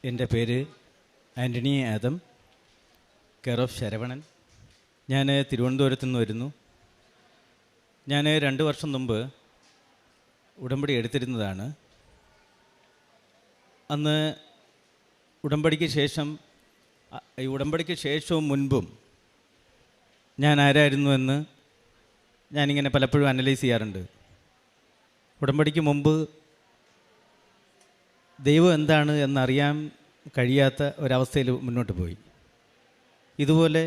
എൻ്റെ പേര് Antony Adam, care of Saravanan. ഞാൻ തിരുവനന്തപുരത്ത് നിന്ന് വരുന്നു. ഞാൻ 2 വർഷം മുമ്പ് ഉടമ്പടി എടുത്തിരുന്നതാണ്. അന്ന് ഉടമ്പടിക്ക് ശേഷവും മുൻപും ഞാൻ ആരായിരുന്നുവെന്ന് ഞാനിങ്ങനെ പലപ്പോഴും അനലൈസ് ചെയ്യാറുണ്ട്. ഉടമ്പടിക്ക് മുമ്പ് ദൈവം എന്താണ് എന്നറിയാൻ കഴിയാത്ത ഒരവസ്ഥയിൽ മുന്നോട്ട് പോയി. ഇതുപോലെ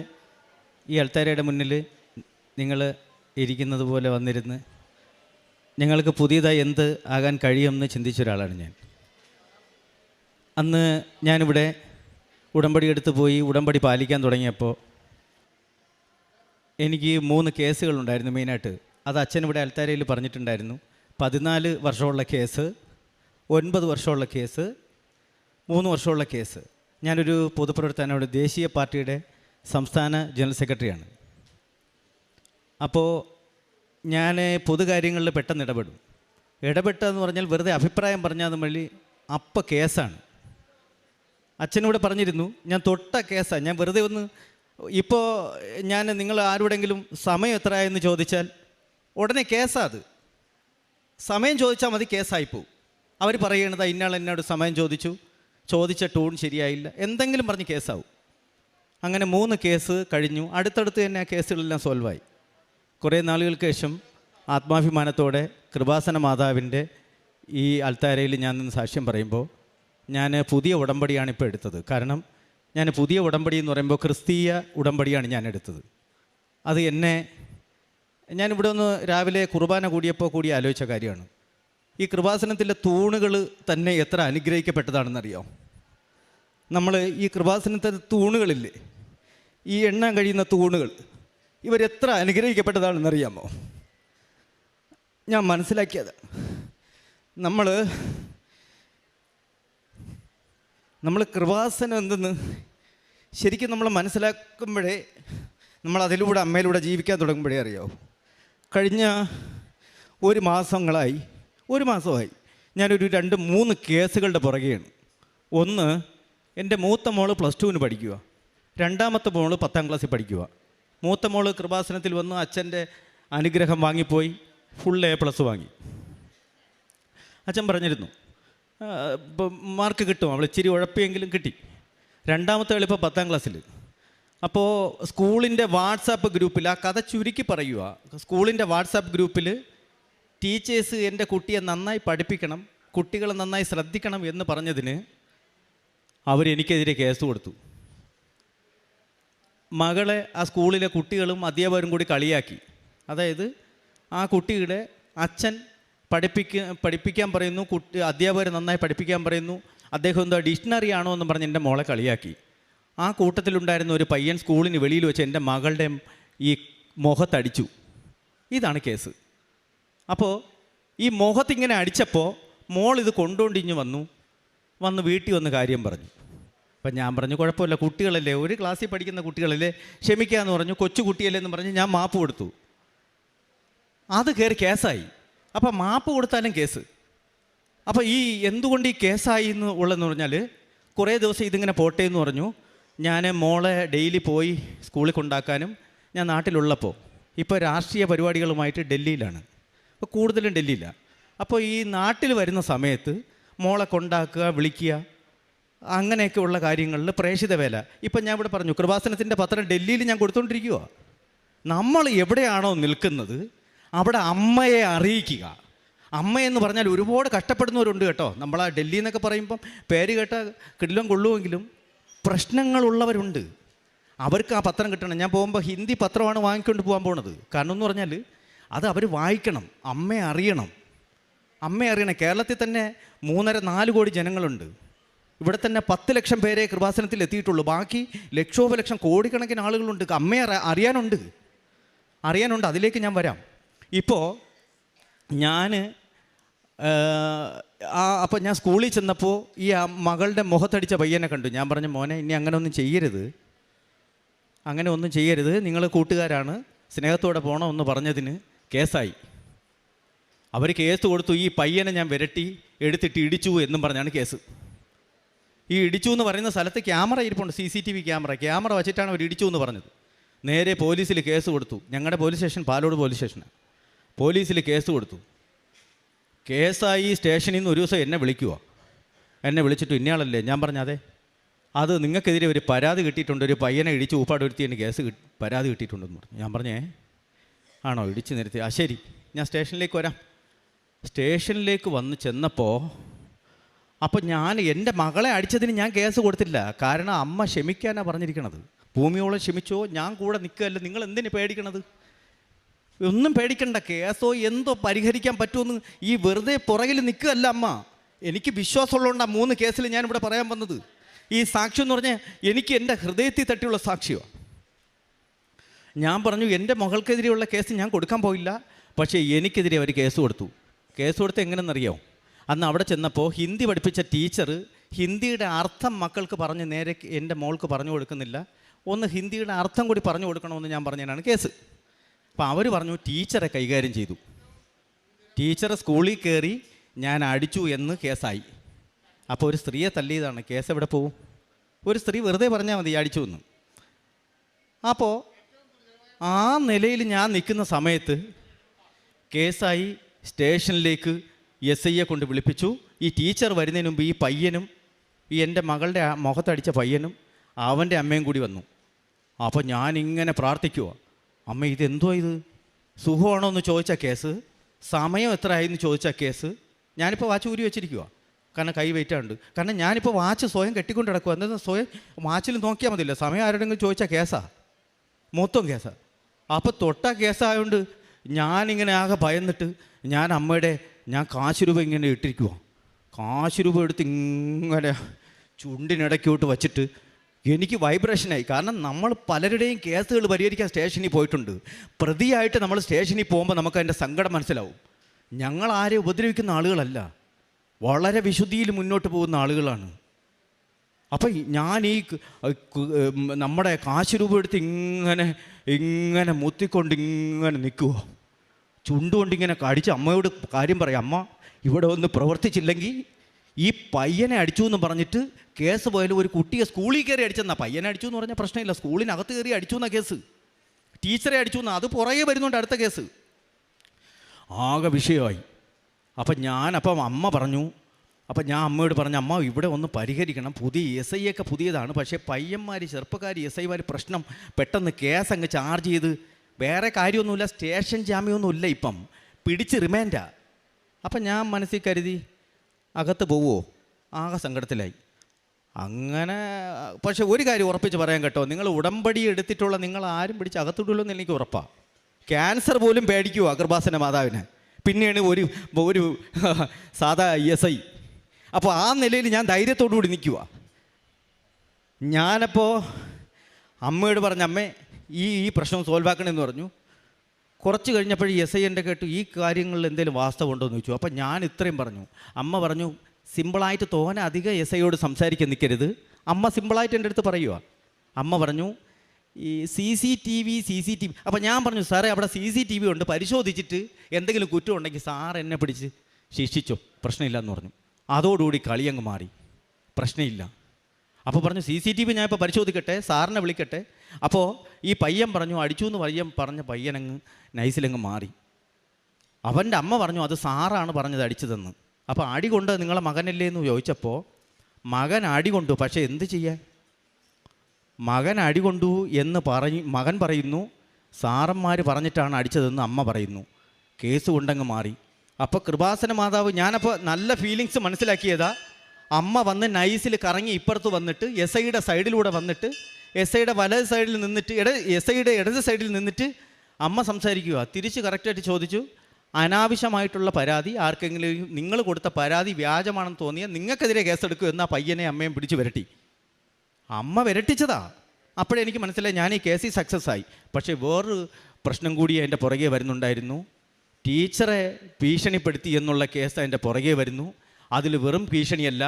ഈ അൾത്താരയുടെ മുന്നിൽ നിങ്ങൾ ഇരിക്കുന്നത് പോലെ വന്നിരുന്ന് ഞങ്ങൾക്ക് പുതിയതായി എന്ത് ആകാൻ കഴിയുമെന്ന് ചിന്തിച്ചൊരാളാണ് ഞാൻ. അന്ന് ഞാനിവിടെ ഉടമ്പടി എടുത്ത് പോയി ഉടമ്പടി പാലിക്കാൻ തുടങ്ങിയപ്പോൾ എനിക്ക് 3 കേസുകളുണ്ടായിരുന്നു മെയിനായിട്ട്. അത് അച്ഛനിവിടെ അൾത്താരയിൽ പറഞ്ഞിട്ടുണ്ടായിരുന്നു. 14 വർഷമുള്ള കേസ്, 9 വർഷമുള്ള കേസ്, 3 വർഷമുള്ള കേസ്. ഞാനൊരു പൊതുപ്രവർത്തനോട് ദേശീയ പാർട്ടിയുടെ സംസ്ഥാന ജനറൽ സെക്രട്ടറിയാണ്. അപ്പോൾ ഞാൻ പൊതുകാര്യങ്ങളിൽ പെട്ടെന്ന് ഇടപെട്ടെന്ന് പറഞ്ഞാൽ വെറുതെ അഭിപ്രായം പറഞ്ഞാൽ വഴി അപ്പം കേസാണ്. അച്ഛനൂടെ പറഞ്ഞിരുന്നു, ഞാൻ തൊട്ട കേസാണ്. ഞാൻ വെറുതെ ഒന്ന് ഇപ്പോൾ നിങ്ങൾ ആരോടെങ്കിലും സമയം എത്രയെന്ന് ചോദിച്ചാൽ ഉടനെ കേസാണ്. അത് സമയം ചോദിച്ചാൽ മതി, കേസായിപ്പോവും. അവർ പറയണത് ഇന്നാൾ എന്നോട് സമയം ചോദിച്ച ടൂൺ ശരിയായില്ല, എന്തെങ്കിലും പറഞ്ഞ് കേസാവും. അങ്ങനെ 3 കേസ് കഴിഞ്ഞു. അടുത്തടുത്ത് തന്നെ ആ കേസുകളെല്ലാം സോൾവായി. കുറേ നാളുകൾക്ക് ശേഷം ആത്മാഭിമാനത്തോടെ കൃപാസന മാതാവിൻ്റെ ഈ അൾത്താരയിൽ ഞാൻ നിന്ന് സാക്ഷ്യം പറയുമ്പോൾ ഞാൻ പുതിയ ഉടമ്പടിയാണ് ഇപ്പോൾ എടുത്തത്. കാരണം ഞാൻ പുതിയ ഉടമ്പടി എന്ന് പറയുമ്പോൾ ക്രിസ്തീയ ഉടമ്പടിയാണ് ഞാൻ എടുത്തത്. അത് ഞാനിവിടെ ഒന്ന് രാവിലെ കുർബാന കൂടി ആലോചിച്ച കാര്യമാണ്. ഈ കൃപാസനത്തിലെ തൂണുകൾ തന്നെ എത്ര അനുഗ്രഹിക്കപ്പെട്ടതാണെന്നറിയാം. നമ്മൾ ഈ കൃപാസനത്തിലെ തൂണുകളില്ലേ, ഈ എണ്ണാൻ കഴിയുന്ന തൂണുകൾ, ഇവരെത്ര അനുഗ്രഹിക്കപ്പെട്ടതാണെന്നറിയാമോ? ഞാൻ മനസ്സിലാക്കിയത് നമ്മൾ കൃപാസനം എന്തെന്ന് ശരിക്കും നമ്മൾ മനസ്സിലാക്കുമ്പോഴേ, നമ്മൾ അതിലൂടെ അമ്മയിലൂടെ ജീവിക്കാൻ തുടങ്ങുമ്പോഴേ അറിയാവും. കഴിഞ്ഞ ഒരു മാസമായി ഞാനൊരു 2-3 കേസുകളുടെ പുറകെയാണ്. ഒന്ന്, എൻ്റെ മൂത്ത മോള് +2 പഠിക്കുക, രണ്ടാമത്തെ മോള് 10ാം ക്ലാസ്സിൽ പഠിക്കുക. മൂത്ത മോള് കൃപാസനത്തിൽ വന്ന് അച്ഛൻ്റെ അനുഗ്രഹം വാങ്ങിപ്പോയി, ഫുൾ A+ വാങ്ങി. അച്ഛൻ പറഞ്ഞിരുന്നു മാർക്ക് കിട്ടും, അവൾ ഇച്ചിരി ഉഴപ്പിയെങ്കിലും കിട്ടി. രണ്ടാമത്തെ ആൾ ഇപ്പോൾ 10ാം ക്ലാസ്സിൽ. അപ്പോൾ സ്കൂളിൻ്റെ വാട്സാപ്പ് ഗ്രൂപ്പിൽ, ആ കഥ ചുരുക്കി പറയുക, സ്കൂളിൻ്റെ വാട്സാപ്പ് ഗ്രൂപ്പിൽ ടീച്ചേഴ്സ് എൻ്റെ കുട്ടിയെ നന്നായി പഠിപ്പിക്കണം, കുട്ടികളെ നന്നായി ശ്രദ്ധിക്കണം എന്ന് പറഞ്ഞതിന് അവരെനിക്കെതിരെ കേസ് കൊടുത്തു. മകളെ ആ സ്കൂളിലെ കുട്ടികളും അധ്യാപകരും കൂടി കളിയാക്കി. അതായത് ആ കുട്ടിയുടെ അച്ഛൻ പഠിപ്പിക്കാൻ പറയുന്നു, അധ്യാപകർ നന്നായി പഠിപ്പിക്കാൻ പറയുന്നു, അദ്ദേഹം എന്തോ ഡിക്ഷണറി ആണോ എന്ന് പറഞ്ഞ് എൻ്റെ മോളെ കളിയാക്കി. ആ കൂട്ടത്തിലുണ്ടായിരുന്ന ഒരു പയ്യൻ സ്കൂളിന് വെളിയിൽ വെച്ച് എൻ്റെ മകളുടെ ഈ മുഖത്തടിച്ചു. ഇതാണ് കേസ്. അപ്പോൾ ഈ മുഖത്തിങ്ങനെ അടിച്ചപ്പോൾ മോൾ ഇത് കൊണ്ടുകൊണ്ടിഞ്ഞ് വന്ന് വീട്ടിൽ വന്ന് കാര്യം പറഞ്ഞു. അപ്പം ഞാൻ പറഞ്ഞു കുഴപ്പമില്ല, കുട്ടികളല്ലേ, ഒരു ക്ലാസ്സിൽ പഠിക്കുന്ന കുട്ടികളല്ലേ, ക്ഷമിക്കാമെന്ന് പറഞ്ഞു. കൊച്ചു കുട്ടിയല്ലേ എന്ന് പറഞ്ഞ് ഞാൻ മാപ്പ് കൊടുത്തു. അത് കയറി കേസായി. അപ്പം മാപ്പ് കൊടുത്താലും കേസ്. അപ്പോൾ എന്തുകൊണ്ട് ഈ കേസായി ഉള്ളതെന്ന് പറഞ്ഞാൽ, കുറേ ദിവസം ഇതിങ്ങനെ പോട്ടെ എന്ന് പറഞ്ഞു. ഞാൻ മോളെ ഡെയിലി പോയി സ്കൂളിൽ കൊണ്ടാക്കാനും, ഞാൻ നാട്ടിലുള്ളപ്പോൾ ഇപ്പോൾ രാഷ്ട്രീയ പരിപാടികളുമായിട്ട് ഡൽഹിയിലാണ്, ഇപ്പോൾ കൂടുതലും ഡൽഹിയിലാണ്. അപ്പോൾ ഈ നാട്ടിൽ വരുന്ന സമയത്ത് മോളെ കൊണ്ടാക്കുക, വിളിക്കുക, അങ്ങനെയൊക്കെ ഉള്ള കാര്യങ്ങളിൽ പ്രേക്ഷിത വേല. ഇപ്പം ഞാൻ ഇവിടെ പറഞ്ഞു, കൃപാസനത്തിൻ്റെ പത്രം ഡൽഹിയിൽ ഞാൻ കൊടുത്തുകൊണ്ടിരിക്കുക. നമ്മൾ എവിടെയാണോ നിൽക്കുന്നത് അവിടെ അമ്മയെ അറിയിക്കുക. അമ്മയെന്ന് പറഞ്ഞാൽ ഒരുപാട് കഷ്ടപ്പെടുന്നവരുണ്ട് കേട്ടോ. നമ്മൾ ആ ഡൽഹി എന്നൊക്കെ പറയുമ്പം പേര് കേട്ട കിടിലം കൊള്ളുമെങ്കിലും പ്രശ്നങ്ങളുള്ളവരുണ്ട്. അവർക്ക് ആ പത്രം കിട്ടണം. ഞാൻ പോകുമ്പോൾ ഹിന്ദി പത്രമാണ് വാങ്ങിക്കൊണ്ട് പോകാൻ പോണത്. കാരണം എന്ന് പറഞ്ഞാൽ അത് അവർ വായിക്കണം, അമ്മയെ അറിയണം. കേരളത്തിൽ തന്നെ 3.5-4 കോടി ജനങ്ങളുണ്ട്. ഇവിടെ തന്നെ 10 ലക്ഷം പേരെ കൃപാസനത്തിൽ എത്തിയിട്ടുള്ളൂ. ബാക്കി ലക്ഷോപലക്ഷം കോടിക്കണക്കിന് ആളുകളുണ്ട്. അമ്മയെ അറിയാനുണ്ട്. അതിലേക്ക് ഞാൻ വരാം. ഇപ്പോൾ അപ്പോൾ ഞാൻ സ്കൂളിൽ ചെന്നപ്പോൾ ഈ മകളുടെ മുഖത്തടിച്ച പയ്യനെ കണ്ടു. ഞാൻ പറഞ്ഞു, മോനെ ഇനി അങ്ങനെ ഒന്നും ചെയ്യരുത്, നിങ്ങൾ കൂട്ടുകാരാണ്, സ്നേഹത്തോടെ പോകണമെന്ന് പറഞ്ഞതിന് കേസായി. അവർ കേസ് കൊടുത്തു. ഈ പയ്യനെ ഞാൻ വിരട്ടി എടുത്തിട്ട് ഇടിച്ചു എന്നും പറഞ്ഞാണ് കേസ്. ഈ ഇടിച്ചു എന്ന് പറയുന്ന സ്ഥലത്ത് ക്യാമറ ഇരിപ്പുണ്ട്, CCTV ക്യാമറ വച്ചിട്ടാണ് അവർ ഇടിച്ചു എന്ന് പറഞ്ഞത്. നേരെ പോലീസിൽ കേസ് കൊടുത്തു. ഞങ്ങളുടെ പോലീസ് സ്റ്റേഷൻ പാലോട് പോലീസ് സ്റ്റേഷനാണ്. പോലീസിൽ കേസ് കൊടുത്തു. കേസായി സ്റ്റേഷനിൽ നിന്ന് ഒരു ദിവസം എന്നെ വിളിക്കുക. എന്നെ വിളിച്ചിട്ട് ഇന്നയാളല്ലേ? ഞാൻ പറഞ്ഞ അതെ. അത് നിങ്ങൾക്കെതിരെ ഒരു പരാതി കിട്ടിയിട്ടുണ്ട്, ഒരു പയ്യനെ ഇടിച്ച് ഊപ്പാട് വരുത്തിയതിന് പരാതി കിട്ടിയിട്ടുണ്ടെന്ന് പറഞ്ഞു. ഞാൻ പറഞ്ഞേ ആണോ? ഇടിച്ച് നിരത്തി. ആ ശരി, ഞാൻ സ്റ്റേഷനിലേക്ക് വരാം. സ്റ്റേഷനിലേക്ക് വന്ന് ചെന്നപ്പോൾ അപ്പോൾ ഞാൻ എൻ്റെ മകളെ അടിച്ചതിന് ഞാൻ കേസ് കൊടുത്തില്ല. കാരണം അമ്മ ക്ഷമിക്കാനാണ് പറഞ്ഞിരിക്കണത്. ഭൂമിയോളം ക്ഷമിച്ചോ, ഞാൻ കൂടെ നിൽക്കുകയല്ല. നിങ്ങൾ എന്തിനു പേടിക്കണത്? ഒന്നും പേടിക്കണ്ട, കേസോ എന്തോ പരിഹരിക്കാൻ പറ്റുമെന്ന് ഈ വെറുതെ പുറകിൽ നിൽക്കുകയല്ല അമ്മ. എനിക്ക് വിശ്വാസമുള്ളതുകൊണ്ടാണ് 3 കേസിൽ ഞാനിവിടെ പറയാൻ വന്നത്. ഈ സാക്ഷ്യം എന്ന് പറഞ്ഞാൽ എനിക്ക് എൻ്റെ ഹൃദയത്തിൽ തട്ടിയുള്ള സാക്ഷിയോ. ഞാൻ പറഞ്ഞു എൻ്റെ മകൾക്കെതിരെയുള്ള കേസ് ഞാൻ കൊടുക്കാൻ പോയില്ല, പക്ഷേ എനിക്കെതിരെ അവർ കേസ് കൊടുത്തു. കേസ് കൊടുത്ത് എങ്ങനെയെന്നറിയാമോ? അന്ന് അവിടെ ചെന്നപ്പോൾ ഹിന്ദി പഠിപ്പിച്ച ടീച്ചർ ഹിന്ദിയുടെ അർത്ഥം മക്കൾക്ക് പറഞ്ഞ് നേരെ എൻ്റെ മോൾക്ക് പറഞ്ഞു കൊടുക്കുന്നില്ല. ഒന്ന് ഹിന്ദിയുടെ അർത്ഥം കൂടി പറഞ്ഞു കൊടുക്കണമെന്ന് ഞാൻ പറഞ്ഞതിനാണ് കേസ്. അപ്പോൾ അവർ പറഞ്ഞു ടീച്ചറെ കൈകാര്യം ചെയ്തു. ടീച്ചറെ സ്കൂളിൽ കയറി ഞാൻ അടിച്ചു എന്ന് കേസായി. അപ്പോൾ ഒരു സ്ത്രീയെ തല്ലിയതാണ്, കേസ് എവിടെ പോവും? ഒരു സ്ത്രീ വെറുതെ പറഞ്ഞാൽ മതി അടിച്ചു എന്ന്. അപ്പോൾ ആ നിലയിൽ ഞാൻ നിൽക്കുന്ന സമയത്ത് കേസായി. സ്റ്റേഷനിലേക്ക് SIയെ കൊണ്ട് വിളിപ്പിച്ചു. ഈ ടീച്ചർ വരുന്നതിന് മുമ്പ് ഈ പയ്യനും ഈ എൻ്റെ മകളുടെ മുഖത്തടിച്ച പയ്യനും അവൻ്റെ അമ്മയും കൂടി വന്നു. അപ്പോൾ ഞാനിങ്ങനെ പ്രാർത്ഥിക്കുക, അമ്മ ഇതെന്തോ ഇത് സുഖമാണോ എന്ന് ചോദിച്ച കേസ്, സമയം എത്ര ആയി എന്ന് ചോദിച്ച കേസ്. ഞാനിപ്പോൾ വാച്ച് ഊരി വെച്ചിരിക്കുക, കാരണം കൈ വെയിറ്റാണ്ട്. കാരണം ഞാനിപ്പോൾ വാച്ച് സ്വയം കെട്ടിക്കൊണ്ട് കിടക്കുക. എന്താ സ്വയം വാച്ചിൽ നോക്കിയാൽ മതില്ല, സമയം ആരുടെങ്കിലും ചോദിച്ചാൽ കേസാ, മൊത്തം കേസാ. അപ്പോൾ തൊട്ട കേസായതുകൊണ്ട് ഞാനിങ്ങനെ ആകെ ഭയന്നിട്ട് ഞാൻ കാശ് രൂപ ഇങ്ങനെ ഇട്ടിരിക്കുക. കാശ് രൂപ എടുത്ത് ഇങ്ങനെ ചുണ്ടിനിടയ്ക്കോട്ട് വച്ചിട്ട് എനിക്ക് വൈബ്രേഷനായി. കാരണം നമ്മൾ പലരുടെയും കേസുകൾ പരിഹരിക്കാൻ സ്റ്റേഷനിൽ പോയിട്ടുണ്ട്. പ്രതിയായിട്ട് നമ്മൾ സ്റ്റേഷനിൽ പോകുമ്പോൾ നമുക്ക് അതിൻ്റെ സങ്കടം മനസ്സിലാവും. ഞങ്ങൾ ആരെയും ഉപദ്രവിക്കുന്ന ആളുകളല്ല, വളരെ വിശുദ്ധിയിൽ മുന്നോട്ട് പോകുന്ന ആളുകളാണ്. അപ്പം ഞാൻ ഈ നമ്മുടെ കാശ് രൂപ എടുത്ത് ഇങ്ങനെ മുത്തിക്കൊണ്ട് ഇങ്ങനെ നിൽക്കുക, ചുണ്ടുകൊണ്ടിങ്ങനെ കടിച്ച് അമ്മയോട് കാര്യം പറയാം, അമ്മ ഇവിടെ ഒന്ന് പ്രവർത്തിച്ചില്ലെങ്കിൽ ഈ പയ്യനെ അടിച്ചു എന്ന് പറഞ്ഞിട്ട് കേസ് പോയാലും ഒരു കുട്ടിയെ സ്കൂളിൽ കയറി അടിച്ചെന്നാ. പയ്യനെ അടിച്ചു എന്ന് പറഞ്ഞാൽ പ്രശ്നമില്ല, സ്കൂളിനകത്ത് കയറി അടിച്ചു എന്നാ കേസ്. ടീച്ചറെ അടിച്ചു എന്നാ, അത് പുറകെ വരുന്നുണ്ട് അടുത്ത കേസ്. ആകെ വിഷയമായി. അപ്പം അമ്മ പറഞ്ഞു, അപ്പം ഞാൻ അമ്മയോട് പറഞ്ഞു, അമ്മ ഇവിടെ ഒന്ന് പരിഹരിക്കണം, പുതിയ SI ഒക്കെ പുതിയതാണ്, പക്ഷേ പയ്യന്മാർ ചെറുപ്പക്കാർ SIമാർ പ്രശ്നം പെട്ടെന്ന് കേസ് അങ്ങ് ചാർജ് ചെയ്ത്, വേറെ കാര്യമൊന്നുമില്ല, സ്റ്റേഷൻ ജാമ്യമൊന്നുമില്ല, ഇപ്പം പിടിച്ച് റിമാൻഡാ. അപ്പം ഞാൻ മനസ്സിൽ കരുതി അകത്ത് പോവുമോ, ആകെ സങ്കടത്തിലായി. അങ്ങനെ പക്ഷെ ഒരു കാര്യം ഉറപ്പിച്ച് പറയാൻ കേട്ടോ, നിങ്ങൾ ഉടമ്പടി എടുത്തിട്ടുള്ള നിങ്ങൾ ആരും പിടിച്ച് അകത്തിടുള്ളൂ എന്ന് എനിക്ക് ഉറപ്പാണ്. ക്യാൻസർ പോലും പേടിക്കുമോ കൃപാസന മാതാവിനെ, പിന്നെയാണ് ഒരു സാധാ SI. അപ്പോൾ ആ നിലയിൽ ഞാൻ ധൈര്യത്തോടു കൂടി നിൽക്കുക. ഞാനപ്പോൾ അമ്മയോട് പറഞ്ഞ, അമ്മേ ഈ പ്രശ്നം സോൾവ് ആക്കണമെന്ന് പറഞ്ഞു. കുറച്ച് കഴിഞ്ഞപ്പോൾ SI എൻ്റെ കേട്ടു, ഈ കാര്യങ്ങളിൽ എന്തെങ്കിലും വാസ്തവമുണ്ടോ എന്ന് ചോദിച്ചു. അപ്പം ഞാൻ ഇത്രയും പറഞ്ഞു. അമ്മ പറഞ്ഞു, സിമ്പിളായിട്ട് തോനെ അധികം SIയോട് സംസാരിക്കാൻ നിൽക്കരുത്. അമ്മ സിമ്പിളായിട്ട് എൻ്റെ അടുത്ത് പറയുക. അമ്മ പറഞ്ഞു, ഈ CCTV. അപ്പം ഞാൻ പറഞ്ഞു, സാറേ അവിടെ CCTV ഉണ്ട്, പരിശോധിച്ചിട്ട് എന്തെങ്കിലും കുറ്റം ഉണ്ടെങ്കിൽ സാർ എന്നെ പിടിച്ച് ശിക്ഷിച്ചോ, പ്രശ്നമില്ല എന്ന് പറഞ്ഞു. അതോടുകൂടി കളിയങ്ങ് മാറി, പ്രശ്നമില്ല. അപ്പോൾ പറഞ്ഞു CCTV ഞാൻ ഇപ്പോൾ പരിശോധിക്കട്ടെ, സാറിനെ വിളിക്കട്ടെ. അപ്പോൾ ഈ പയ്യൻ പറഞ്ഞു, അടിച്ചു എന്ന് പറഞ്ഞ പയ്യനങ്ങ് നൈസിലങ്ങ് മാറി. അവൻ്റെ അമ്മ പറഞ്ഞു, അത് സാറാണ് പറഞ്ഞത് അടിച്ചതെന്ന്. അപ്പോൾ അടി കൊണ്ട് നിങ്ങളെ മകനല്ലേ എന്ന് ചോദിച്ചപ്പോൾ മകൻ അടി കൊണ്ടു, പക്ഷേ എന്ത് ചെയ്യാൻ, മകൻ അടി കൊണ്ടു എന്ന് മകൻ പറയുന്നു, സാറന്മാർ പറഞ്ഞിട്ടാണ് അടിച്ചതെന്ന് അമ്മ പറയുന്നു. കേസ് കൊണ്ടങ്ങ് മാറി. അപ്പോൾ കൃപാസന മാതാവ്, ഞാനപ്പോൾ നല്ല ഫീലിങ്സ് മനസ്സിലാക്കിയതാ. അമ്മ വന്ന് നൈസിൽ കറങ്ങി ഇപ്പുറത്ത് വന്നിട്ട് SIയുടെ സൈഡിലൂടെ വന്നിട്ട് SIയുടെ വലത് സൈഡിൽ നിന്നിട്ട് SIയുടെ ഇടത് സൈഡിൽ നിന്നിട്ട് അമ്മ സംസാരിക്കുക. തിരിച്ച് കറക്റ്റായിട്ട് ചോദിച്ചു, അനാവശ്യമായിട്ടുള്ള പരാതി ആർക്കെങ്കിലും നിങ്ങൾ കൊടുത്ത പരാതി വ്യാജമാണെന്ന് തോന്നിയാൽ നിങ്ങൾക്കെതിരെ കേസെടുക്കൂ എന്നാ പയ്യനെ അമ്മയും പിടിച്ച് വിരട്ടി. അമ്മ വിരട്ടിച്ചതാ. അപ്പോഴെനിക്ക് മനസ്സിലായി ഞാൻ ഈ കേസിൽ സക്സസ് ആയി. പക്ഷേ വേറൊരു പ്രശ്നം കൂടി അതിൻ്റെ പുറകെ വരുന്നുണ്ടായിരുന്നു. ടീച്ചറെ ഭീഷണിപ്പെടുത്തി എന്നുള്ള കേസ് അതിൻ്റെ പുറകെ വരുന്നു. അതിൽ വെറും ഭീഷണിയല്ല,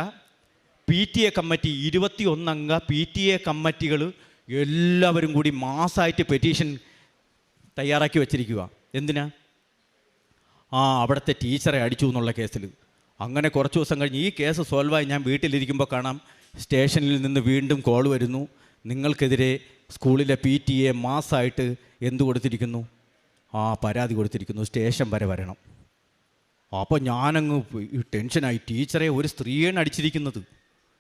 PTA കമ്മിറ്റി 21 അംഗ PTA കമ്മിറ്റികൾ എല്ലാവരും കൂടി മാസമായിട്ട് പെറ്റീഷൻ തയ്യാറാക്കി വച്ചിരിക്കുക. എന്തിനാ? അവിടുത്തെ ടീച്ചറെ അടിച്ചു എന്നുള്ള കേസിൽ. അങ്ങനെ കുറച്ച് ദിവസം കഴിഞ്ഞ് ഈ കേസ് സോൾവായി ഞാൻ വീട്ടിലിരിക്കുമ്പോൾ കാണാം സ്റ്റേഷനിൽ നിന്ന് വീണ്ടും കോൾ വരുന്നു, നിങ്ങൾക്കെതിരെ സ്കൂളിലെ PTA മാസമായിട്ട് എന്ത് കൊടുത്തിരിക്കുന്നു, പരാതി കൊടുത്തിരിക്കുന്നു, സ്റ്റേഷൻ വരെ വരണം. അപ്പോൾ ഞാനങ്ങ് ടെൻഷനായി. ടീച്ചറെ ഒരു സ്ത്രീയാണ് അടിച്ചിരിക്കുന്നത്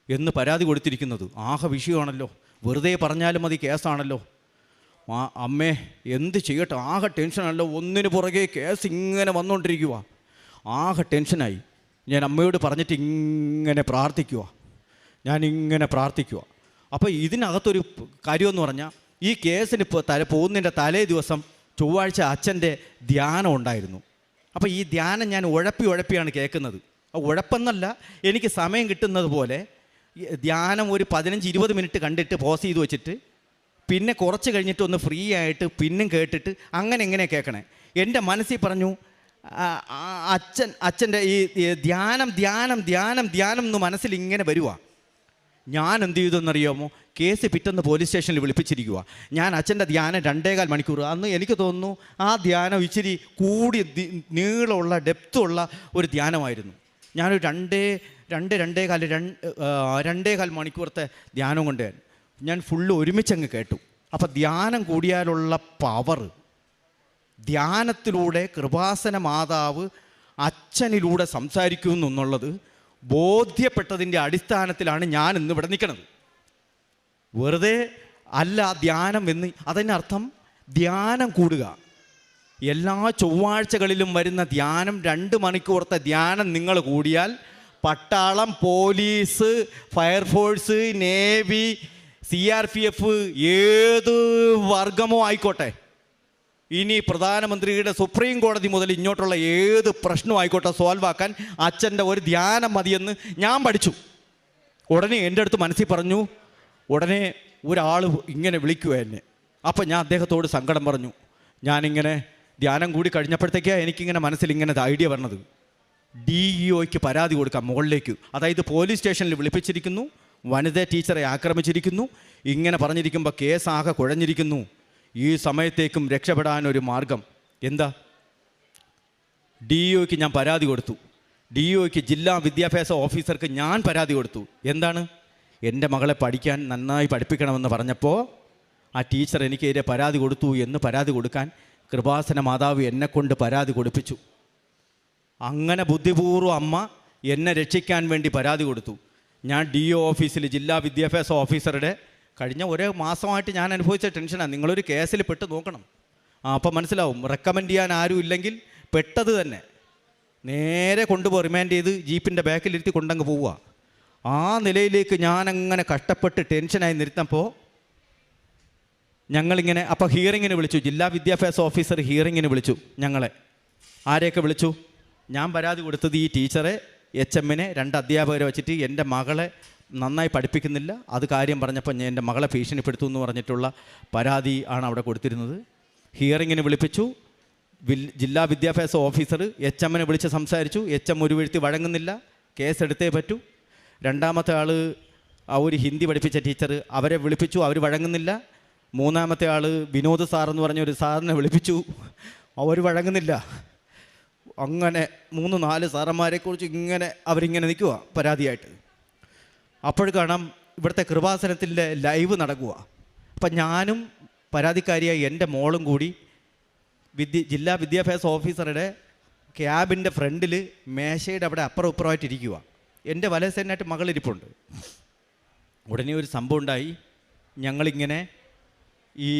എന്ന് പരാതി കൊടുത്തിരിക്കുന്നത്, ആകെ വിഷയമാണല്ലോ, വെറുതെ പറഞ്ഞാലും മതി, കേസാണല്ലോ. അമ്മേ എന്ത് ചെയ്യട്ടെ, ആകെ ടെൻഷനാണല്ലോ, ഒന്നിനു പുറകെ കേസ് ഇങ്ങനെ വന്നുകൊണ്ടിരിക്കുക. ആകെ ടെൻഷനായി. ഞാൻ അമ്മയോട് പറഞ്ഞിട്ട് ഇങ്ങനെ പ്രാർത്ഥിക്കുക. അപ്പോൾ ഇതിനകത്തൊരു കാര്യമെന്ന് പറഞ്ഞാൽ, ഈ കേസിന് പോകുന്നതിൻ്റെ തലേ ദിവസം ചൊവ്വാഴ്ച അച്ഛൻ്റെ ധ്യാനം ഉണ്ടായിരുന്നു. അപ്പോൾ ഈ ധ്യാനം ഞാൻ ഉഴപ്പിയാണ് കേൾക്കുന്നത്. ഉഴപ്പെന്നല്ല, എനിക്ക് സമയം കിട്ടുന്നത് പോലെ ധ്യാനം ഒരു 15-20 മിനിറ്റ് കണ്ടിട്ട് പോസ് ചെയ്ത് വെച്ചിട്ട് പിന്നെ കുറച്ച് കഴിഞ്ഞിട്ട് ഒന്ന് ഫ്രീ ആയിട്ട് പിന്നും കേട്ടിട്ട് അങ്ങനെ കേൾക്കണേ. എൻ്റെ മനസ്സിൽ പറഞ്ഞു, അച്ഛൻ്റെ ഈ ധ്യാനം എന്ന് മനസ്സിൽ ഇങ്ങനെ വരുവാ. ഞാൻ എന്ത് ചെയ്തെന്നറിയാമോ, കേസ് പിറ്റേന്ന് പോലീസ് സ്റ്റേഷനിൽ വിളിപ്പിച്ചിരിക്കുക. ഞാൻ അച്ഛൻ്റെ ധ്യാനം 2.25 മണിക്കൂർ, അന്ന് എനിക്ക് തോന്നുന്നു ആ ധ്യാനം ഇച്ചിരി കൂടി നീളമുള്ള ഡെപ്തുള്ള ഒരു ധ്യാനമായിരുന്നു. ഞാനൊരു 2.25 മണിക്കൂറത്തെ ധ്യാനം കൊണ്ട് ഞാൻ ഫുള്ള് ഒരുമിച്ചങ്ങ് കേട്ടു. അപ്പോൾ ധ്യാനം കൂടിയാലുള്ള പവർ, ധ്യാനത്തിലൂടെ കൃപാസന മാതാവ് അച്ഛനിലൂടെ സംസാരിക്കുന്നു എന്നുള്ളത് ബോധ്യപ്പെട്ടതിൻ്റെ അടിസ്ഥാനത്തിലാണ് ഞാൻ ഇന്നിവിടെ നിൽക്കുന്നത്. വെറുതെ അല്ല ധ്യാനം എന്ന്. അതിനർത്ഥം ധ്യാനം കൂടുക. എല്ലാ ചൊവ്വാഴ്ചകളിലും വരുന്ന ധ്യാനം 2 മണിക്കൂറത്തെ ധ്യാനം നിങ്ങൾ കൂടിയാൽ പട്ടാളം, പോലീസ്, ഫയർഫോഴ്സ്, നേവി, CRPF, ഏത് വർഗമോ ആയിക്കോട്ടെ, ഇനി പ്രധാനമന്ത്രിയുടെ സുപ്രീം കോടതി മുതൽ ഇങ്ങോട്ടുള്ള ഏത് പ്രശ്നവും ആയിക്കോട്ടെ, സോൾവ് ആക്കാൻ അച്ഛൻ്റെ ഒരു ധ്യാനം മതിയെന്ന് ഞാൻ പഠിച്ചു. ഉടനെ എൻ്റെ അടുത്ത് മനസ്സിൽ പറഞ്ഞു, ഉടനെ ഒരാൾ ഇങ്ങനെ വിളിക്കുക എന്നെ. അപ്പം ഞാൻ അദ്ദേഹത്തോട് സങ്കടം പറഞ്ഞു. ഞാനിങ്ങനെ ധ്യാനം കൂടി കഴിഞ്ഞപ്പോഴത്തേക്കാണ് എനിക്കിങ്ങനെ മനസ്സിലിങ്ങനെ ഐഡിയ വരണത്, DEOയ്ക്ക് പരാതി കൊടുക്കാം മുകളിലേക്ക്. അതായത് പോലീസ് സ്റ്റേഷനിൽ വിളിപ്പിച്ചിരിക്കുന്നു, വനിതാ ടീച്ചറെ ആക്രമിച്ചിരിക്കുന്നു, ഇങ്ങനെ പറഞ്ഞിരിക്കുമ്പോൾ കേസാകെ കുഴഞ്ഞിരിക്കുന്നു. ഈ സമയത്തേക്കും രക്ഷപ്പെടാനൊരു മാർഗം എന്താ? DEOയ്ക്ക് ഞാൻ പരാതി കൊടുത്തു. DEOയ്ക്ക്, ജില്ലാ വിദ്യാഭ്യാസ ഓഫീസർക്ക് ഞാൻ പരാതി കൊടുത്തു. എന്താണ്? എൻ്റെ മകളെ നന്നായി പഠിപ്പിക്കണമെന്ന് പറഞ്ഞപ്പോൾ ആ ടീച്ചർ എനിക്കെതിരെ പരാതി കൊടുത്തു എന്ന് പരാതി കൊടുക്കാൻ കൃപാസന മാതാവ് എന്നെക്കൊണ്ട് പരാതി കൊടുപ്പിച്ചു. അങ്ങനെ ബുദ്ധിപൂർവ്വം അമ്മ എന്നെ രക്ഷിക്കാൻ വേണ്ടി പരാതി കൊടുത്തു. ഞാൻ DO ഓഫീസിൽ, ജില്ലാ വിദ്യാഭ്യാസ ഓഫീസറുടെ കഴിഞ്ഞ ഒരേ മാസമായിട്ട് ഞാൻ അനുഭവിച്ച ടെൻഷനാണ്. നിങ്ങളൊരു കേസിൽ പെട്ട് നോക്കണം, അപ്പം മനസ്സിലാവും. റെക്കമെൻഡ് ചെയ്യാൻ ആരും ഇല്ലെങ്കിൽ പെട്ടത് തന്നെ നേരെ കൊണ്ടുപോയി റിമാൻഡ് ചെയ്ത് ജീപ്പിൻ്റെ ബാക്കിലിരുത്തി കൊണ്ടങ്ങ് പോവുക. ആ നിലയിലേക്ക് ഞാനങ്ങനെ കഷ്ടപ്പെട്ട് ടെൻഷനായി നിർത്തപ്പോൾ ഞങ്ങളിങ്ങനെ, അപ്പോൾ ഹിയറിങ്ങിന് വിളിച്ചു. ജില്ലാ വിദ്യാഭ്യാസ ഓഫീസർ ഹിയറിങ്ങിന് വിളിച്ചു ഞങ്ങളെ. ആരെയൊക്കെ വിളിച്ചു? ഞാൻ പരാതി കൊടുത്തത് ഈ ടീച്ചറെ, HMനെ, 2 അധ്യാപകരെ വെച്ചിട്ട് എൻ്റെ മകളെ നന്നായി പഠിപ്പിക്കുന്നില്ല, അത് കാര്യം പറഞ്ഞപ്പോൾ ഞാൻ എൻ്റെ മകളെ ഭീഷണിപ്പെടുത്തു എന്ന് പറഞ്ഞിട്ടുള്ള പരാതി ആണ് അവിടെ കൊടുത്തിരുന്നത്. ഹിയറിങ്ങിന് വിളിപ്പിച്ചു. ജില്ലാ വിദ്യാഭ്യാസ ഓഫീസർ HMനെ വിളിച്ച് സംസാരിച്ചു. HM ഒരു വീഴ്ത്തി വഴങ്ങുന്നില്ല, കേസെടുത്തേ പറ്റൂ. രണ്ടാമത്തെ ആൾ, ഒരു ഹിന്ദി പഠിപ്പിച്ച ടീച്ചർ, അവരെ വിളിപ്പിച്ചു, അവർ വഴങ്ങുന്നില്ല. മൂന്നാമത്തെ ആൾ വിനോദ് സാറെന്ന് പറഞ്ഞൊരു സാറിനെ വിളിപ്പിച്ചു, അവർ വഴങ്ങുന്നില്ല. അങ്ങനെ 3-4 സാറന്മാരെക്കുറിച്ച് അവരിങ്ങനെ നിൽക്കുക പരാതിയായിട്ട്. അപ്പോൾ കാണാം ഇവിടുത്തെ കൃപാസനത്തിൻ്റെ ലൈവ് നടക്കുക. അപ്പം ഞാനും പരാതിക്കാരിയായി എൻ്റെ മോളും കൂടി ജില്ലാ വിദ്യാഭ്യാസ ഓഫീസറുടെ ക്യാബിൻ്റെ ഫ്രണ്ടിൽ മേശയുടെ അവിടെ അപ്പുറം ഇപ്പുറമായിട്ടിരിക്കുക. എൻ്റെ വലസേനായിട്ട് മകളിരിപ്പുണ്ട്. ഉടനെ ഒരു സംഭവം ഉണ്ടായി. ഞങ്ങളിങ്ങനെ ഈ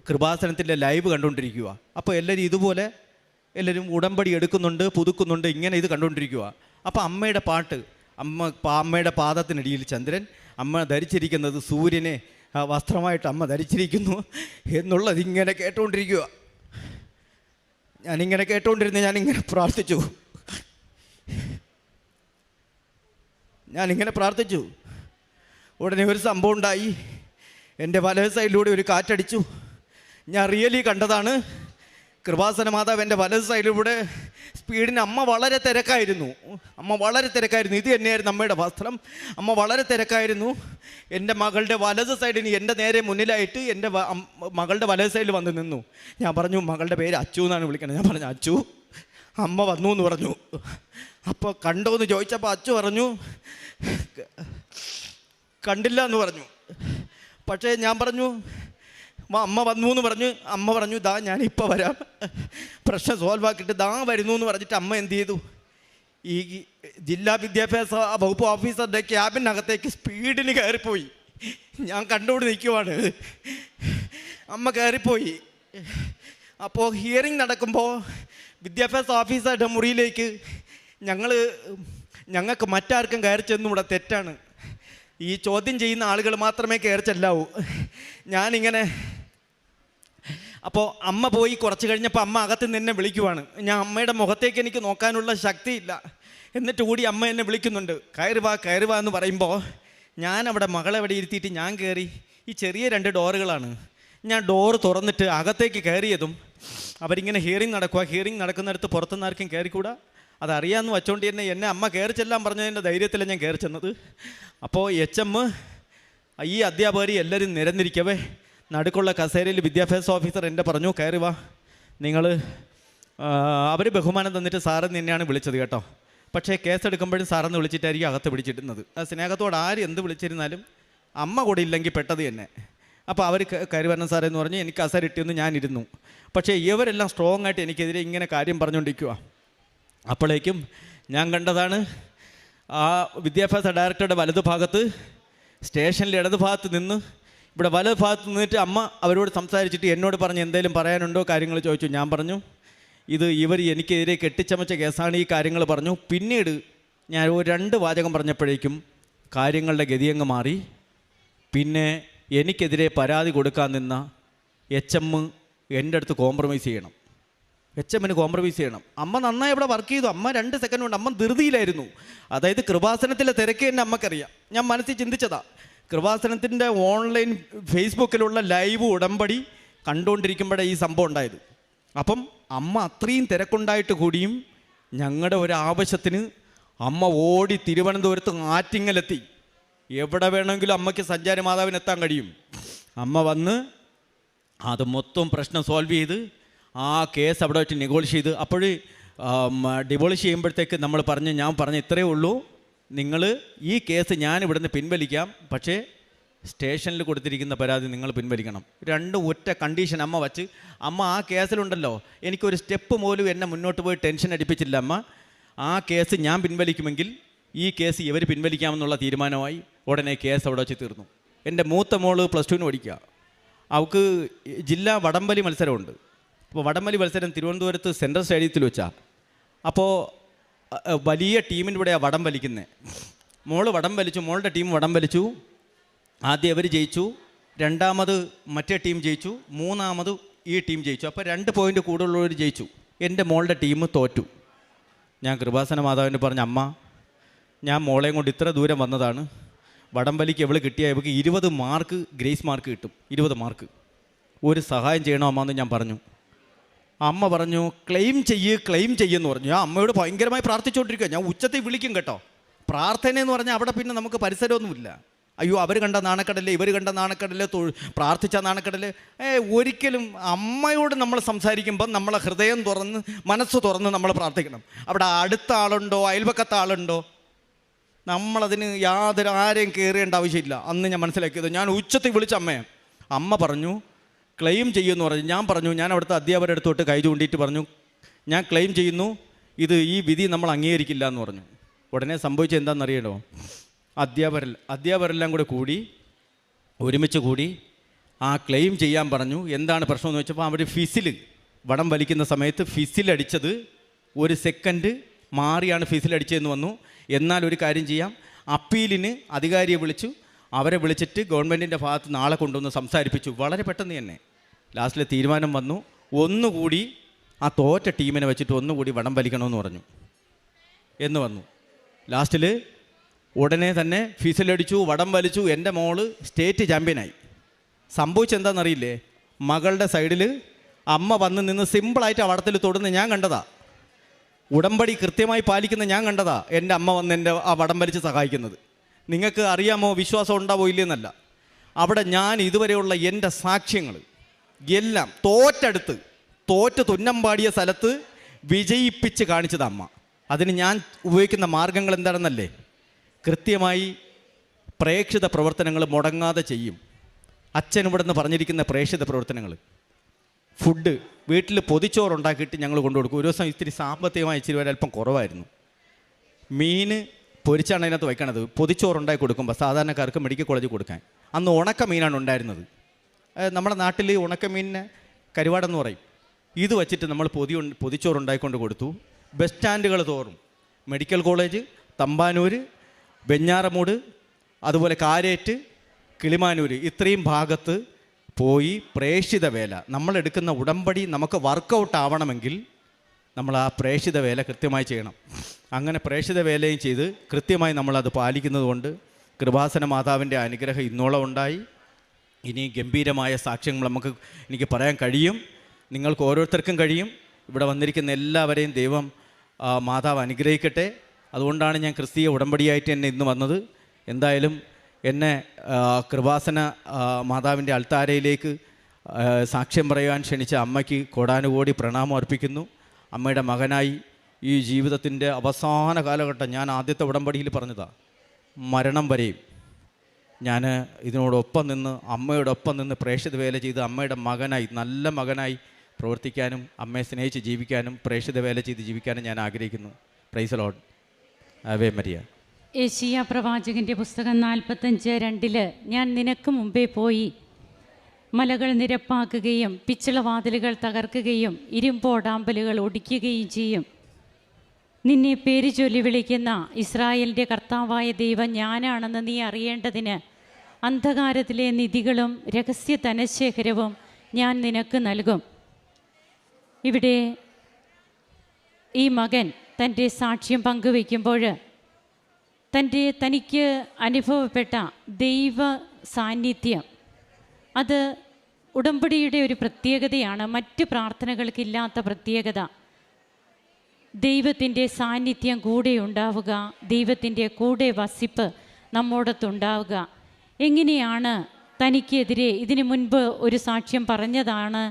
കൃപാസനത്തിൻ്റെ ലൈവ് കണ്ടുകൊണ്ടിരിക്കുക. അപ്പോൾ എല്ലാവരും ഉടമ്പടി എടുക്കുന്നുണ്ട്, പുതുക്കുന്നുണ്ട്, ഇങ്ങനെ ഇത് കണ്ടുകൊണ്ടിരിക്കുക. അപ്പോൾ അമ്മയുടെ പാട്ട്, അമ്മയുടെ പാദത്തിനടിയിൽ ചന്ദ്രൻ, അമ്മ ധരിച്ചിരിക്കുന്നത് സൂര്യനെ വസ്ത്രമായിട്ട് അമ്മ ധരിച്ചിരിക്കുന്നു എന്നുള്ളത് ഇങ്ങനെ കേട്ടുകൊണ്ടിരിക്കുക. ഞാനിങ്ങനെ പ്രാർത്ഥിച്ചു. ഉടനെ ഒരു സംഭവം ഉണ്ടായി. എൻ്റെ വലത് സൈഡിലൂടെ ഒരു കാറ്റടിച്ചു. ഞാൻ റിയലി കണ്ടതാണ്. കൃപാസന മാതാവ് എൻ്റെ വലത് സൈഡിലൂടെ സ്പീഡിന്, അമ്മ വളരെ തിരക്കായിരുന്നു. ഇത് തന്നെയായിരുന്നു അമ്മയുടെ വസ്ത്രം. അമ്മ വളരെ തിരക്കായിരുന്നു. എൻ്റെ മകളുടെ വലത് സൈഡിന് എൻ്റെ നേരെ മുന്നിലായിട്ട് എൻ്റെ മകളുടെ വലത് സൈഡിൽ വന്ന് നിന്നു. ഞാൻ പറഞ്ഞു, മകളുടെ പേര് അച്ചു എന്നാണ് വിളിക്കുന്നത്. ഞാൻ പറഞ്ഞു, അമ്മ വന്നു എന്ന് പറഞ്ഞു. അപ്പോൾ കണ്ടോ എന്ന് ചോദിച്ചപ്പോൾ അച്ചു പറഞ്ഞു കണ്ടില്ല എന്ന് പറഞ്ഞു. പക്ഷേ ഞാൻ പറഞ്ഞു അമ്മ വന്നു എന്ന് പറഞ്ഞ് അമ്മ പറഞ്ഞു ദാ ഞാനിപ്പോൾ വരാം, പ്രശ്നം സോൾവ് ആക്കിയിട്ട് ദാ വരുന്നു എന്ന് പറഞ്ഞിട്ട് അമ്മ എന്ത് ചെയ്തു, ഈ ജില്ലാ വിദ്യാഭ്യാസ വകുപ്പ് ഓഫീസറുടെ ക്യാബിനകത്തേക്ക് സ്പീഡിന് കയറിപ്പോയി. ഞാൻ കണ്ടുകൊണ്ട് നിൽക്കുവാണ്. അമ്മ കയറിപ്പോയി. അപ്പോൾ ഹിയറിംഗ് നടക്കുമ്പോൾ വിദ്യാഭ്യാസ ഓഫീസറുടെ മുറിയിലേക്ക് ഞങ്ങൾക്ക് മറ്റാർക്കും കയറി ചെന്നുകൂടെ, തെറ്റാണ്. ഈ ചോദ്യം ചെയ്യുന്ന ആളുകൾ മാത്രമേ കയറി ചെല്ലാവൂ. ഞാനിങ്ങനെ അപ്പോൾ അമ്മ പോയി കുറച്ച് കഴിഞ്ഞപ്പോൾ അമ്മ അകത്ത് നിന്ന് എന്നെ വിളിക്കുവാണ്. ഞാൻ അമ്മയുടെ മുഖത്തേക്ക് എനിക്ക് നോക്കാനുള്ള ശക്തിയില്ല. എന്നിട്ട് കൂടി അമ്മ എന്നെ വിളിക്കുന്നുണ്ട്, കയറി വാ എന്ന് പറയുമ്പോൾ ഞാൻ അവിടെ മകളെ അവിടെ ഇരുത്തിയിട്ട് ഞാൻ കയറി. ഈ ചെറിയ 2 ഡോറുകളാണ്. ഞാൻ ഡോറ് തുറന്നിട്ട് അകത്തേക്ക് കയറിയതും അവരിങ്ങനെ ഹിയറിംഗ് നടക്കുന്നിടത്ത് പുറത്തുനിന്ന് ആർക്കും കയറിക്കൂടാ, അതറിയാമെന്ന് വച്ചുകൊണ്ട് തന്നെ എന്നെ അമ്മ കയറി ചെല്ലാൻ പറഞ്ഞതിൻ്റെ ധൈര്യത്തിലാണ് ഞാൻ കയറി ചെന്നത്. അപ്പോൾ HM ഈ അധ്യാപകർ എല്ലാവരും നിരന്നിരിക്കവേ നടുക്കുള്ള കസേരയിൽ വിദ്യാഭ്യാസ ഓഫീസർ എന്നെ പറഞ്ഞു കയറി വാ, നിങ്ങൾ അവർ ബഹുമാനം തന്നിട്ട് സാറ് നിന്നെയാണ് വിളിച്ചത് കേട്ടോ, പക്ഷേ കേസെടുക്കുമ്പോഴും സാറെന്ന് വിളിച്ചിട്ടായിരിക്കും അകത്ത് പിടിച്ചിടുന്നത്. ആ സ്നേഹത്തോട് ആര് എന്ത് വിളിച്ചിരുന്നാലും അമ്മ കൂടെ ഇല്ലെങ്കിൽ പെട്ടത് തന്നെ. അപ്പോൾ അവർ കയറി വരണം സാറേ എന്ന് പറഞ്ഞ് എനിക്ക് കസേര ഇട്ടിയൊന്ന് ഞാനിരുന്നു. പക്ഷേ ഇവരെല്ലാം സ്ട്രോങ് ആയിട്ട് എനിക്കെതിരെ ഇങ്ങനെ കാര്യം പറഞ്ഞുകൊണ്ടിരിക്കുക. അപ്പോഴേക്കും ഞാൻ കണ്ടതാണ് ആ വിദ്യാഭ്യാസ ഡയറക്ടറുടെ വലതുഭാഗത്ത് സ്റ്റേഷനിൽ ഇടതുഭാഗത്ത് നിന്ന് ഇവിടെ വലതുഭാഗത്ത് നിന്നിട്ട് അമ്മ അവരോട് സംസാരിച്ചിട്ട് എന്നോട് പറഞ്ഞ് എന്തെങ്കിലും പറയാനുണ്ടോ കാര്യങ്ങൾ ചോദിച്ചു. ഞാൻ പറഞ്ഞു ഇവർ എനിക്കെതിരെ കെട്ടിച്ചമച്ച കേസാണ്, ഈ കാര്യങ്ങൾ പറഞ്ഞു. പിന്നീട് ഞാൻ 2 വാചകം പറഞ്ഞപ്പോഴേക്കും കാര്യങ്ങളുടെ ഗതിയങ്ങ് മാറി. പിന്നെ എനിക്കെതിരെ പരാതി കൊടുക്കാൻ നിന്ന HM എൻ്റെ അടുത്ത് കോംപ്രമൈസ് ചെയ്യണം, HMന് കോംപ്രമൈസ് ചെയ്യണം. അമ്മ നന്നായി ഇവിടെ വർക്ക് ചെയ്തു. അമ്മ 2 സെക്കൻഡ് കൊണ്ട് അമ്മ ധൃതിയിലായിരുന്നു. അതായത് കൃപാസനത്തിലെ തിരക്ക് തന്നെ അമ്മക്കറിയാം. ഞാൻ മനസ്സിൽ ചിന്തിച്ചതാ, കൃപാസനത്തിൻ്റെ ഓൺലൈൻ ഫേസ്ബുക്കിലുള്ള ലൈവ് ഉടമ്പടി കണ്ടുകൊണ്ടിരിക്കുമ്പോഴേ ഈ സംഭവം ഉണ്ടായത്. അപ്പം അമ്മ അത്രയും തിരക്കുണ്ടായിട്ട് കൂടിയും ഞങ്ങളുടെ ഒരു ആവശ്യത്തിന് അമ്മ ഓടി തിരുവനന്തപുരത്ത് ആറ്റിങ്ങലെത്തി. എവിടെ വേണമെങ്കിലും അമ്മയ്ക്ക് സഞ്ചാരി മാതാവിനെത്താൻ കഴിയും. അമ്മ വന്ന് അത് മൊത്തം പ്രശ്നം സോൾവ് ചെയ്ത് ആ കേസ് അവിടെ വെച്ച് നെഗോഷിയേറ്റ് ചെയ്ത് അപ്പോൾ ഡിവോളിഷ് ചെയ്യുമ്പോഴത്തേക്ക് ഞാൻ പറഞ്ഞ ഇത്രയേ ഉള്ളൂ, നിങ്ങൾ ഈ കേസ് ഞാൻ ഇവിടുന്ന് പിൻവലിക്കാം, പക്ഷേ സ്റ്റേഷനിൽ കൊടുത്തിരിക്കുന്ന പരാതി നിങ്ങൾ പിൻവലിക്കണം. 2 ഒറ്റ കണ്ടീഷൻ അമ്മ വച്ച്. അമ്മ ആ കേസിലുണ്ടല്ലോ എനിക്കൊരു സ്റ്റെപ്പ് പോലും എന്നെ മുന്നോട്ട് പോയി ടെൻഷൻ അടിപ്പിച്ചില്ല അമ്മ. ആ കേസ് ഞാൻ പിൻവലിക്കുമെങ്കിൽ ഈ കേസ് ഇവർ പിൻവലിക്കാമെന്നുള്ള തീരുമാനമായി. ഉടനെ കേസ് അവിടെ വെച്ച് തീർന്നു. എൻ്റെ മൂത്ത മോള് +2 പഠിക്കുക. അവൾക്ക് ജില്ലാ വടംവലി മത്സരമുണ്ട്. അപ്പോൾ വടംവലി മത്സരം തിരുവനന്തപുരത്ത് സെൻട്രൽ സ്റ്റേഡിയത്തിൽ വെച്ചാൽ. അപ്പോൾ വലിയ ടീമിൻ്റെ ഇവിടെയാണ് വടം വലിക്കുന്നത്. മോള് വടം വലിച്ചു, മോളുടെ ടീം വടം വലിച്ചു. ആദ്യം അവർ ജയിച്ചു, 2ാമത് മറ്റേ ടീം ജയിച്ചു, 3ാമത് ഈ ടീം ജയിച്ചു. അപ്പോൾ 2 പോയിൻ്റ് കൂടുതലുള്ളവർ ജയിച്ചു. എൻ്റെ മോളുടെ ടീം തോറ്റു. ഞാൻ കൃപാസന മാതാവിന് പറഞ്ഞ അമ്മ, ഞാൻ മോളെയും കൊണ്ട് ഇത്ര ദൂരം വന്നതാണ്, വടംവലിക്ക് എവള് കിട്ടിയാൽ ഇവൾക്ക് 20 മാർക്ക് ഗ്രേസ് മാർക്ക് കിട്ടും, 20 മാർക്ക്. ഒരു സഹായം ചെയ്യണോ അമ്മ എന്ന് ഞാൻ പറഞ്ഞു. അമ്മ പറഞ്ഞു ക്ലെയിം ചെയ്യുമെന്ന് പറഞ്ഞു. ഞാൻ അമ്മയോട് ഭയങ്കരമായി പ്രാർത്ഥിച്ചുകൊണ്ടിരിക്കുക. ഞാൻ ഉച്ചത്തിൽ വിളിക്കും കേട്ടോ. പ്രാർത്ഥന എന്ന് പറഞ്ഞാൽ അവിടെ പിന്നെ നമുക്ക് പരിസരമൊന്നുമില്ല. അയ്യോ അവർ കണ്ട നാണക്കടല്, ഇവർ കണ്ട നാണക്കടല്, പ്രാർത്ഥിച്ച നാണക്കടല്. ഒരിക്കലും അമ്മയോട് നമ്മൾ സംസാരിക്കുമ്പോൾ നമ്മളെ ഹൃദയം തുറന്ന് മനസ്സ് തുറന്ന് നമ്മൾ പ്രാർത്ഥിക്കണം. അവിടെ അടുത്ത ആളുണ്ടോ അയൽപക്കത്തെ ആളുണ്ടോ നമ്മളതിന് ആരെയും കയറേണ്ട ആവശ്യമില്ല. അന്ന് ഞാൻ മനസ്സിലാക്കിയത്, ഞാൻ ഉച്ചത്തിൽ വിളിച്ച അമ്മയാണ്. അമ്മ പറഞ്ഞു ക്ലെയിം ചെയ്യുമെന്ന് പറഞ്ഞു. ഞാൻ പറഞ്ഞു, ഞാൻ അവിടുത്തെ അധ്യാപകരുടെ അടുത്തോട്ട് കൈ ചൂണ്ടിയിട്ട് പറഞ്ഞു ഞാൻ ക്ലെയിം ചെയ്യുന്നു, ഈ വിധി നമ്മൾ അംഗീകരിക്കില്ല എന്ന് പറഞ്ഞു. ഉടനെ സംഭവിച്ചത് എന്താണെന്നറിയണോ? അധ്യാപകരെല്ലാം കൂടി ഒരുമിച്ച് കൂടി ആ ക്ലെയിം ചെയ്യാൻ പറഞ്ഞു. എന്താണ് പ്രശ്നമെന്ന് വെച്ചപ്പോൾ അവർ വടം വലിക്കുന്ന സമയത്ത് ഫിസിലടിച്ചത് 1 സെക്കൻഡ് മാറിയാണ് ഫിസിലടിച്ചതെന്ന് വന്നു. എന്നാൽ ഒരു കാര്യം ചെയ്യാം, അപ്പീലിന് അധികാരിയെ വിളിച്ചു, അവരെ വിളിച്ചിട്ട് ഗവൺമെൻറ്റിൻ്റെ ഭാഗത്ത് നാളെ കൊണ്ടുവന്ന് സംസാരിപ്പിച്ചു. വളരെ പെട്ടെന്ന് തന്നെ ലാസ്റ്റിലെ തീരുമാനം വന്നു. ഒന്നുകൂടി ആ തോറ്റ ടീമിനെ വെച്ചിട്ട് ഒന്നുകൂടി വടം വലിക്കണമെന്ന് പറഞ്ഞു എന്ന് വന്നു. ലാസ്റ്റിൽ ഉടനെ തന്നെ ഫിസിലടിച്ചു, വടം വലിച്ചു. എൻ്റെ മോള് സ്റ്റേറ്റ് ചാമ്പ്യനായി. സംഭവിച്ചെന്താണെന്നറിയില്ലേ? മകളുടെ സൈഡിൽ അമ്മ വന്ന് നിന്ന് സിമ്പിളായിട്ട് ആ വടത്തിൽ തൊടുന്ന ഞാൻ കണ്ടതാ. ഉടമ്പടി കൃത്യമായി പാലിക്കുന്ന ഞാൻ കണ്ടതാ. എൻ്റെ അമ്മ വന്ന് എൻ്റെ ആ വടം വലിച്ച് സഹായിക്കുന്നത്. നിങ്ങൾക്ക് അറിയാമോ, വിശ്വാസം ഉണ്ടാവോ ഇല്ലെന്നല്ല. അവിടെ ഞാൻ ഇതുവരെയുള്ള എൻ്റെ സാക്ഷ്യങ്ങൾ എല്ലാം തോറ്റ് തുന്നം പാടിയ സ്ഥലത്ത് വിജയിപ്പിച്ച് കാണിച്ചത് അമ്മ. അതിന് ഞാൻ ഉപയോഗിക്കുന്ന മാർഗങ്ങൾ എന്താണെന്നല്ലേ? കൃത്യമായി പ്രേക്ഷിത പ്രവർത്തനങ്ങൾ മുടങ്ങാതെ ചെയ്യും. അച്ഛൻ ഇവിടെ നിന്ന് പറഞ്ഞിരിക്കുന്ന പ്രേക്ഷിത പ്രവർത്തനങ്ങൾ, ഫുഡ് വീട്ടിൽ പൊതിച്ചോറുണ്ടാക്കിയിട്ട് ഞങ്ങൾ കൊണ്ടു കൊടുക്കും. ഒരു ദിവസം ഇത്തിരി സാമ്പത്തികമായി ഇച്ചിരി വരെ അല്പം കുറവായിരുന്നു. മീൻ പൊരിച്ചാണ് അതിനകത്ത് വയ്ക്കണത്. പൊതിച്ചോറുണ്ടാക്കി കൊടുക്കുമ്പോൾ സാധാരണക്കാർക്ക് മെഡിക്കൽ കോളേജിൽ കൊടുക്കാൻ. അന്ന് ഉണക്ക മീനാണ് ഉണ്ടായിരുന്നത്. നമ്മുടെ നാട്ടിൽ ഉണക്കമീനിനെ കരുവാടെന്ന് പറയും. ഇത് വച്ചിട്ട് നമ്മൾ പൊതിച്ചോറുണ്ടായിക്കൊണ്ട് കൊടുത്തു. ബസ് സ്റ്റാൻഡുകൾ തോറും, മെഡിക്കൽ കോളേജ്, തമ്പാനൂർ, വെഞ്ഞാറമൂട്, അതുപോലെ കാരേറ്റ്, കിളിമാനൂർ, ഇത്രയും ഭാഗത്ത് പോയി പ്രേക്ഷിത വേല, നമ്മളെടുക്കുന്ന ഉടമ്പടി നമുക്ക് വർക്കൗട്ട് ആവണമെങ്കിൽ നമ്മൾ ആ പ്രേക്ഷിത വേല കൃത്യമായി ചെയ്യണം. അങ്ങനെ പ്രേക്ഷിത വേലയും ചെയ്ത് കൃത്യമായി നമ്മളത് പാലിക്കുന്നത് കൊണ്ട് കൃപാസന മാതാവിൻ്റെ അനുഗ്രഹം ഇന്നോളം ഉണ്ടായി. ഇനി ഗംഭീരമായ സാക്ഷ്യങ്ങൾ എനിക്ക് പറയാൻ കഴിയും. നിങ്ങൾക്ക് ഓരോരുത്തർക്കും കഴിയും. ഇവിടെ വന്നിരിക്കുന്ന എല്ലാവരെയും ദൈവം മാതാവ് അനുഗ്രഹിക്കട്ടെ. അതുകൊണ്ടാണ് ഞാൻ ക്രിസ്തീയ ഉടമ്പടിയായിട്ട് എന്നെ ഇന്ന് വന്നത്. എന്തായാലും എന്നെ കൃപാസന മാതാവിൻ്റെ അൾത്താരയിലേക്ക് സാക്ഷ്യം പറയാൻ ക്ഷണിച്ച അമ്മയ്ക്ക് കോടാനുകോടി പ്രണാമം അർപ്പിക്കുന്നു. അമ്മയുടെ മകനായി ഈ ജീവിതത്തിൻ്റെ അവസാന കാലഘട്ടം, ഞാൻ ആദ്യത്തെ ഉടമ്പടിയിൽ പറഞ്ഞതാണ്, മരണം വരെയും ഞാൻ ഇതിനോടൊപ്പം നിന്ന്, അമ്മയോടൊപ്പം നിന്ന് പ്രേക്ഷിത വേല ചെയ്ത് അമ്മയുടെ മകനായി, നല്ല മകനായി പ്രവർത്തിക്കാനും അമ്മയെ സ്നേഹിച്ച് ജീവിക്കാനും പ്രേക്ഷിത വേല ചെയ്ത് ജീവിക്കാനും ഞാൻ ആഗ്രഹിക്കുന്നു. Praise the lord. Ave Maria. യെശയ്യാ പ്രവാചകൻ്റെ പുസ്തകം 45:2 ഞാൻ നിനക്ക് മുമ്പേ പോയി മലകൾ നിരപ്പാക്കുകയും പിച്ചളവാതിലുകൾ തകർക്കുകയും ഇരുമ്പോടാമ്പലുകൾ ഒടിക്കുകയും ചെയ്യും. നിന്നെ പേര് ചൊല്ലി വിളിക്കുന്ന ഇസ്രായേലിൻ്റെ കർത്താവായ ദൈവം ഞാനാണെന്ന് നീ അറിയേണ്ടതിന് അന്ധകാരത്തിലെ നിധികളും രഹസ്യ ധനശേഖരവും ഞാൻ നിനക്ക് നൽകും. ഇവിടെ ഈ മകൻ തൻ്റെ സാക്ഷ്യം പങ്കുവയ്ക്കുമ്പോൾ തനിക്ക് അനുഭവപ്പെട്ട ദൈവ സാന്നിധ്യം, അത് ഉടമ്പടിയുടെ ഒരു പ്രത്യേകതയാണ്, മറ്റ് പ്രാർത്ഥനകൾക്കില്ലാത്ത പ്രത്യേകത. ദൈവത്തിൻ്റെ സാന്നിധ്യം കൂടെ ഉണ്ടാവുക, ദൈവത്തിൻ്റെ കൂടെ വസിപ്പ് നമ്മോടൊത്തുണ്ടാവുക. എങ്ങനെയാണ് തനിക്കെതിരെ ഇതിനു മുൻപ് ഒരു സാക്ഷ്യം പറഞ്ഞതാണ്,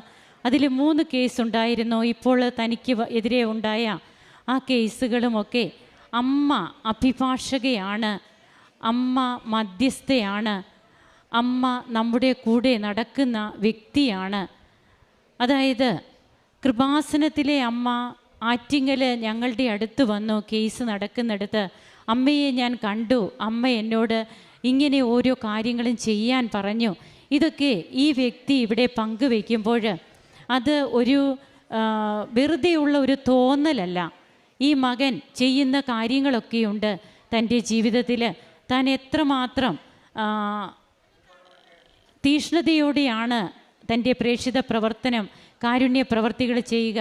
അതിൽ 3 കേസ് ഉണ്ടായിരുന്നു. ഇപ്പോൾ തനിക്ക് എതിരെ ഉണ്ടായ ആ കേസുകളുമൊക്കെ അമ്മ അഭിഭാഷകയാണ്, അമ്മ മധ്യസ്ഥയാണ്, അമ്മ നമ്മുടെ കൂടെ നടക്കുന്ന വ്യക്തിയാണ്. അതായത് കൃപാസനത്തിലെ അമ്മ ആറ്റിങ്ങൽ ഞങ്ങളുടെ അടുത്ത് വന്നു, കേസ് നടക്കുന്നിടത്ത് അമ്മയെ ഞാൻ കണ്ടു, അമ്മ എന്നോട് ഇങ്ങനെ ഓരോ കാര്യങ്ങളും ചെയ്യാൻ പറഞ്ഞു. ഇതൊക്കെ ഈ വ്യക്തി ഇവിടെ പങ്കുവയ്ക്കുമ്പോൾ അത് ഒരു വെറുതെയുള്ള ഒരു തോന്നലല്ല. ഈ മകൻ ചെയ്യുന്ന കാര്യങ്ങളൊക്കെയുണ്ട് തൻ്റെ ജീവിതത്തിൽ. താൻ എത്രമാത്രം തീഷ്ണതയോടെയാണ് തൻ്റെ പ്രേക്ഷിത പ്രവർത്തനം, കാരുണ്യ പ്രവർത്തികൾ ചെയ്യുക.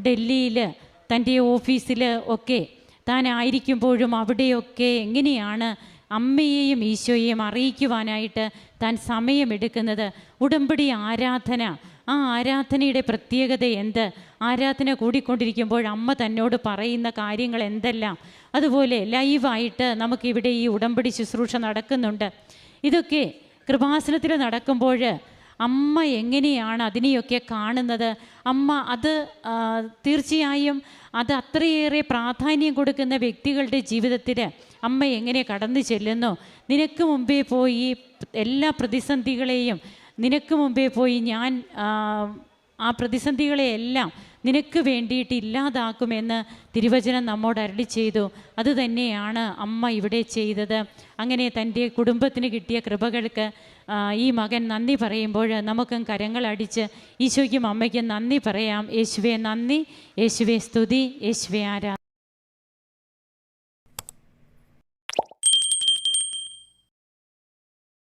ഡൽഹിയിൽ തൻ്റെ ഓഫീസിൽ ഒക്കെ താനായിരിക്കുമ്പോഴും അവിടെയൊക്കെ എങ്ങനെയാണ് അമ്മയെയും ഈശോയെയും അറിയിക്കുവാനായിട്ട് താൻ സമയമെടുക്കുന്നത്. ഉടമ്പടി ആരാധന, ആ ആരാധനയുടെ പ്രത്യേകത എന്ത്? ആരാധന കൂടിക്കൊണ്ടിരിക്കുമ്പോൾ അമ്മ തന്നോട് പറയുന്ന കാര്യങ്ങൾ എന്തെല്ലാം. അതുപോലെ ലൈവായിട്ട് നമുക്കിവിടെ ഈ ഉടമ്പടി ശുശ്രൂഷ നടക്കുന്നുണ്ട്. ഇതൊക്കെ കൃപാസനത്തിൽ നടക്കുമ്പോൾ അമ്മ എങ്ങനെയാണ് അതിനെയൊക്കെ കാണുന്നത്? അമ്മ അത് തീർച്ചയായും അത് അത്രയേറെ പ്രാധാന്യം കൊടുക്കുന്ന വ്യക്തികളുടെ ജീവിതത്തിൽ അമ്മ എങ്ങനെ കടന്നു ചെല്ലുന്നു? നിനക്ക് മുമ്പേ പോയി എല്ലാ പ്രതിസന്ധികളെയും, നിനക്ക് മുമ്പേ പോയി ഞാൻ ആ പ്രതിസന്ധികളെയെല്ലാം നിനക്ക് വേണ്ടിയിട്ട് ഇല്ലാതാക്കുമെന്ന് തിരുവചനം നമ്മോട് അരുളി ചെയ്തു. അതുതന്നെയാണ് അമ്മ ഇവിടെ ചെയ്തത്. അങ്ങനെ തൻ്റെ കുടുംബത്തിന് കിട്ടിയ കൃപകൾക്ക് ഈ മകൻ നന്ദി പറയുമ്പോൾ നമുക്കും കരങ്ങളടിച്ച് ഈശോയ്ക്കും അമ്മയ്ക്കും നന്ദി പറയാം. യേശുവേ നന്ദി, യേശുവേ സ്തുതി, യേശുവേ ആരാധന.